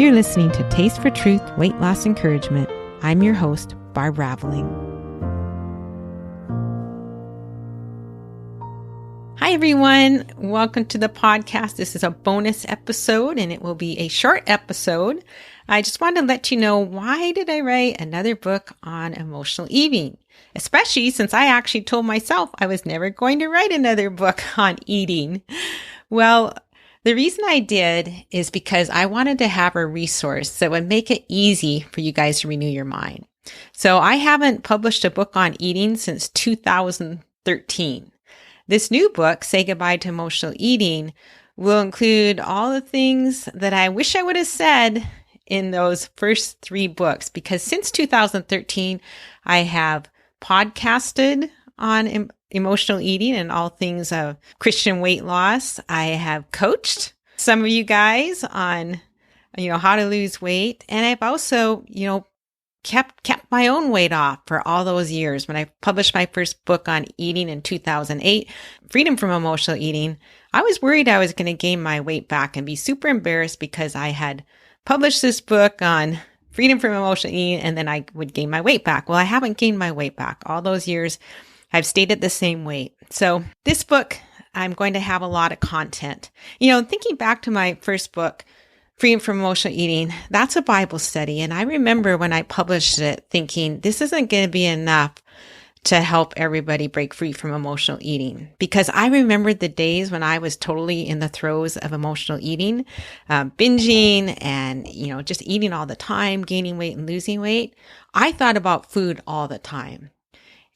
You're listening to Taste for Truth Weight Loss Encouragement. I'm your host, Barb Raveling. Hi, everyone. Welcome to the podcast. This is a bonus episode, and it will be a short episode. I just wanted to let you know, why did I write another book on emotional eating? Especially since I actually told myself I was never going to write another book on eating. Well, the reason I did is because I wanted to have a resource that would make it easy for you guys to renew your mind. So I haven't published a book on eating since 2013. This new book, Say Goodbye to Emotional Eating, will include all the things that I wish I would have said in those first 3 books, because since 2013, I have podcasted on emotional eating and all things of Christian weight loss. I have coached some of you guys on, how to lose weight. And I've also, kept my own weight off for all those years. When I published my first book on eating in 2008, Freedom from Emotional Eating, I was worried I was going to gain my weight back and be super embarrassed because I had published this book on freedom from emotional eating and then I would gain my weight back. Well, I haven't gained my weight back. All those years, I've stayed at the same weight. So this book, I'm going to have a lot of content. Thinking back to my first book, Freedom from Emotional Eating, that's a Bible study. And I remember when I published it thinking, this isn't going to be enough to help everybody break free from emotional eating. Because I remembered the days when I was totally in the throes of emotional eating, binging and, just eating all the time, gaining weight and losing weight. I thought about food all the time.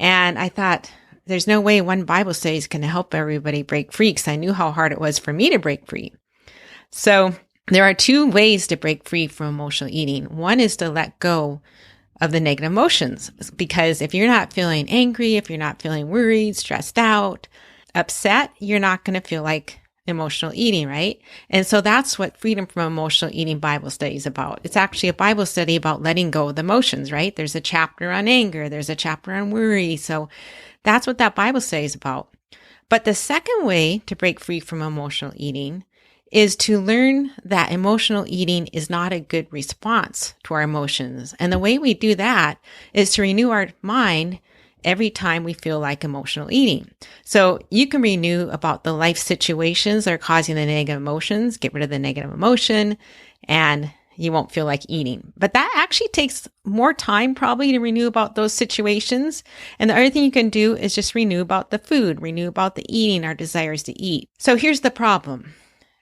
And I thought, there's no way one Bible study is going to help everybody break free, because I knew how hard it was for me to break free. So there are 2 ways to break free from emotional eating. One is to let go of the negative emotions, because if you're not feeling angry, if you're not feeling worried, stressed out, upset, you're not going to feel like emotional eating, right? And so that's what Freedom from Emotional Eating Bible Study is about. It's actually a Bible study about letting go of the emotions, right? There's a chapter on anger. There's a chapter on worry. So that's what that Bible study is about. But the second way to break free from emotional eating is to learn that emotional eating is not a good response to our emotions. And the way we do that is to renew our mind every time we feel like emotional eating. So you can renew about the life situations that are causing the negative emotions, get rid of the negative emotion, and you won't feel like eating. But that actually takes more time probably to renew about those situations. And the other thing you can do is just renew about the food, renew about the eating, our desires to eat. So here's the problem.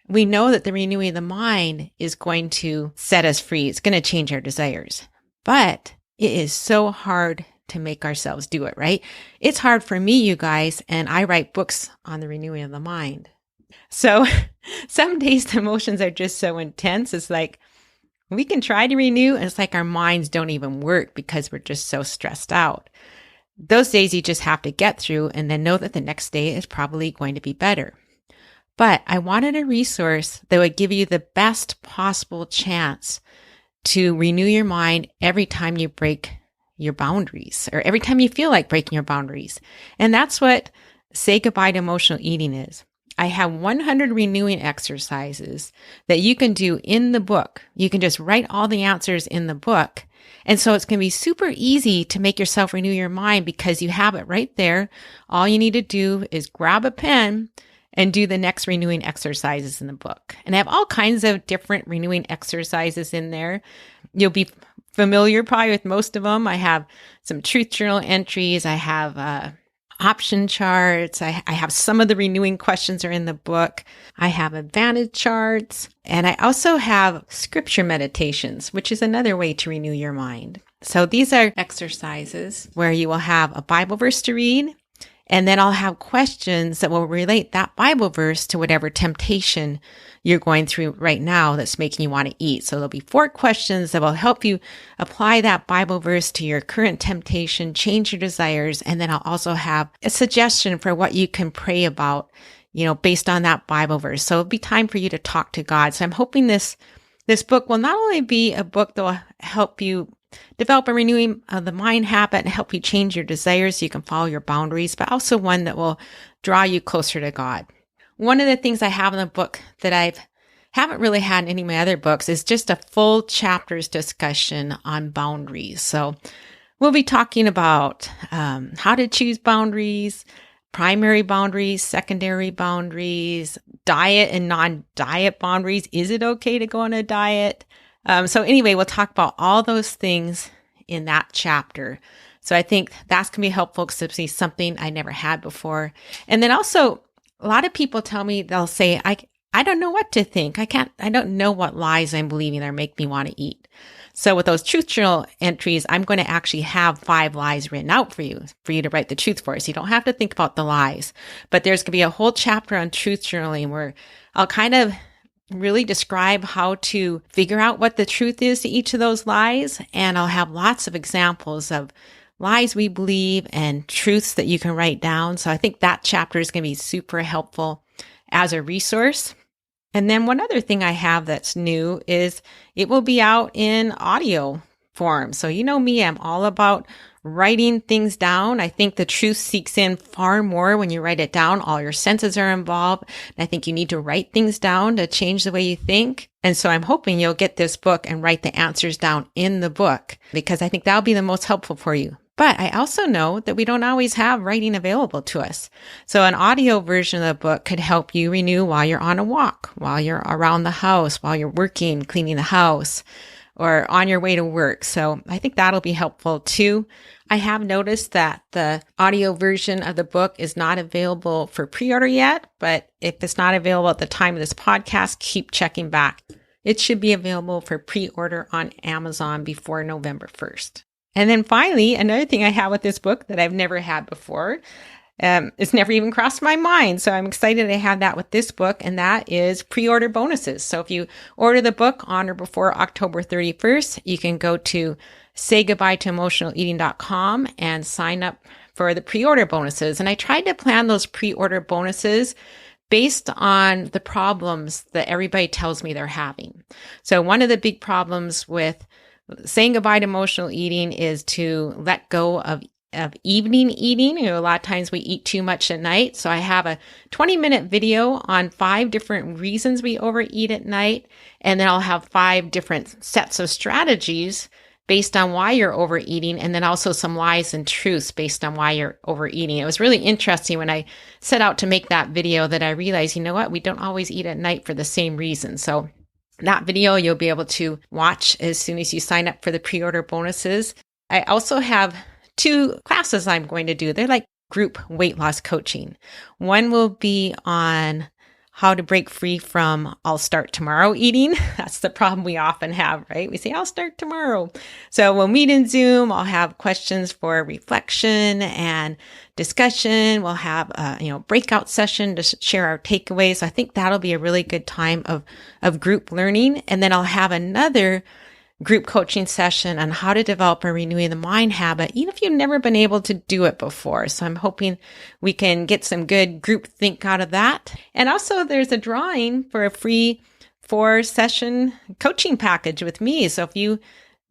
We know that the renewing of the mind is going to set us free. It's going to change our desires. But it is so hard to make ourselves do it, right? It's hard for me, you guys, and I write books on the renewing of the mind. So some days the emotions are just so intense. It's like we can try to renew, and it's like our minds don't even work because we're just so stressed out. Those days you just have to get through and then know that the next day is probably going to be better. But I wanted a resource that would give you the best possible chance to renew your mind every time you break your boundaries, or every time you feel like breaking your boundaries. And that's what Say Goodbye to Emotional Eating is. I have 100 renewing exercises that you can do in the book. You can just write all the answers in the book. And so it's going to be super easy to make yourself renew your mind because you have it right there. All you need to do is grab a pen and do the next renewing exercises in the book. And I have all kinds of different renewing exercises in there. You'll be familiar probably with most of them. I have some truth journal entries. I have option charts. I have some of the renewing questions are in the book. I have advantage charts. And I also have scripture meditations, which is another way to renew your mind. So these are exercises where you will have a Bible verse to read. And then I'll have questions that will relate that Bible verse to whatever temptation you're going through right now that's making you want to eat. So there'll be 4 questions that will help you apply that Bible verse to your current temptation, change your desires. And then I'll also have a suggestion for what you can pray about, based on that Bible verse. So it'll be time for you to talk to God. So I'm hoping this book will not only be a book that will help you develop a renewing of the mind habit and help you change your desires so you can follow your boundaries, but also one that will draw you closer to God. One of the things I have in the book that I've haven't really had in any of my other books is just a full chapters discussion on boundaries. So we'll be talking about how to choose boundaries, primary boundaries, secondary boundaries, diet and non-diet boundaries. Is it okay to go on a diet? So anyway, we'll talk about all those things in that chapter. So I think that's going to be helpful because it's something I never had before. And then also, a lot of people tell me, they'll say, I don't know what to think. I don't know what lies I'm believing that make me want to eat. So with those truth journal entries, I'm going to actually have 5 lies written out for you to write the truth for. So you don't have to think about the lies, but there's going to be a whole chapter on truth journaling where I'll kind of really describe how to figure out what the truth is to each of those lies. And I'll have lots of examples of lies we believe and truths that you can write down. So I think that chapter is going to be super helpful as a resource. And then one other thing I have that's new is it will be out in audio form. So you know me, I'm all about writing things down. I think the truth seeks in far more when you write it down. All your senses are involved. And I think you need to write things down to change the way you think. And so I'm hoping you'll get this book and write the answers down in the book because I think that'll be the most helpful for you. But I also know that we don't always have writing available to us. So an audio version of the book could help you renew while you're on a walk, while you're around the house, while you're working, cleaning the house, or on your way to work. So I think that'll be helpful too. I have noticed that the audio version of the book is not available for pre-order yet, but if it's not available at the time of this podcast, keep checking back. It should be available for pre-order on Amazon before November 1st. And then finally, another thing I have with this book that I've never had before, it's never even crossed my mind. So I'm excited to have that with this book, and that is pre-order bonuses. So if you order the book on or before October 31st, you can go to saygoodbyetoemotionaleating.com and sign up for the pre-order bonuses. And I tried to plan those pre-order bonuses based on the problems that everybody tells me they're having. So one of the big problems with saying goodbye to emotional eating is to let go of evening eating. A lot of times we eat too much at night. So I have a 20-minute video on 5 different reasons we overeat at night. And then I'll have 5 different sets of strategies based on why you're overeating. And then also some lies and truths based on why you're overeating. It was really interesting when I set out to make that video that I realized, you know what, we don't always eat at night for the same reason. So that video you'll be able to watch as soon as you sign up for the pre-order bonuses. I also have 2 classes I'm going to do. They're like group weight loss coaching. One will be on how to break free from I'll start tomorrow eating. That's the problem we often have, right? We say, I'll start tomorrow. So we'll meet in Zoom. I'll have questions for reflection and discussion. We'll have a breakout session to share our takeaways. So I think that'll be a really good time of group learning. And then I'll have another group coaching session on how to develop a renewing the mind habit, even if you've never been able to do it before. So I'm hoping we can get some good group think out of that. And also there's a drawing for a free 4-session coaching package with me. So if you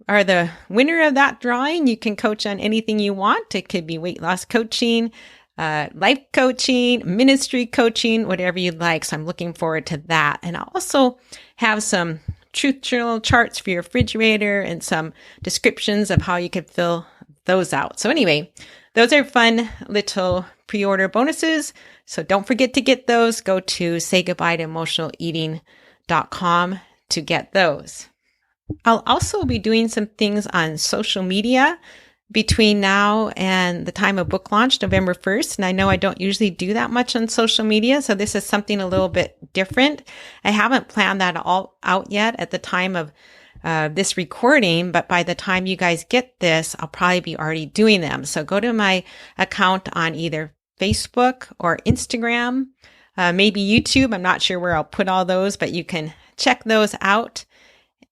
are the winner of that drawing, you can coach on anything you want. It could be weight loss coaching, life coaching, ministry coaching, whatever you'd like. So I'm looking forward to that. And I'll also have some truth journal charts for your refrigerator and some descriptions of how you could fill those out. So anyway, those are fun little pre-order bonuses. So don't forget to get those. Go to saygoodbyetoemotionaleating.com to get those. I'll also be doing some things on social media between now and the time of book launch, November 1st. And I know I don't usually do that much on social media, so this is something a little bit different. I haven't planned that all out yet at the time of this recording, but by the time you guys get this, I'll probably be already doing them. So go to my account on either Facebook or Instagram, maybe YouTube. I'm not sure where I'll put all those, but you can check those out.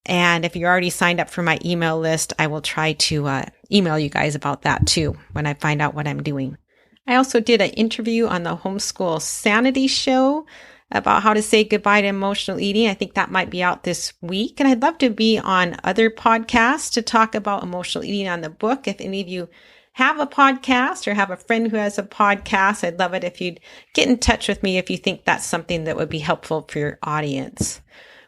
And if you're already signed up for my email list, I will try to email you guys about that too when I find out what I'm doing. I also did an interview on the Homeschool Sanity show about how to say goodbye to emotional eating. I think that might be out this week. And I'd love to be on other podcasts to talk about emotional eating on the book. If any of you have a podcast or have a friend who has a podcast, I'd love it if you'd get in touch with me if you think that's something that would be helpful for your audience.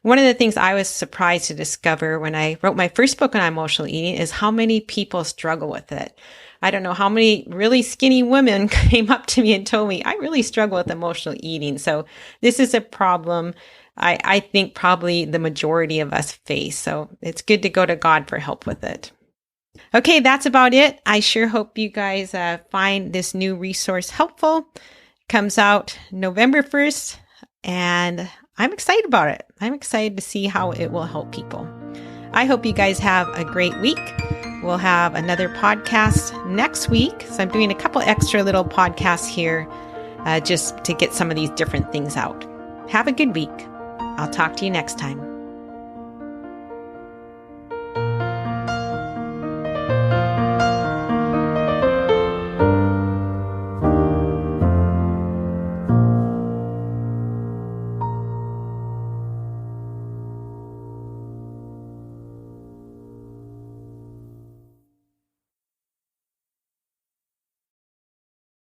One of the things I was surprised to discover when I wrote my first book on emotional eating is how many people struggle with it. I don't know how many really skinny women came up to me and told me, I really struggle with emotional eating. So this is a problem I think probably the majority of us face. So it's good to go to God for help with it. Okay, that's about it. I sure hope you guys find this new resource helpful. It comes out November 1st, and I'm excited about it. I'm excited to see how it will help people. I hope you guys have a great week. We'll have another podcast next week. So I'm doing a couple extra little podcasts here just to get some of these different things out. Have a good week. I'll talk to you next time.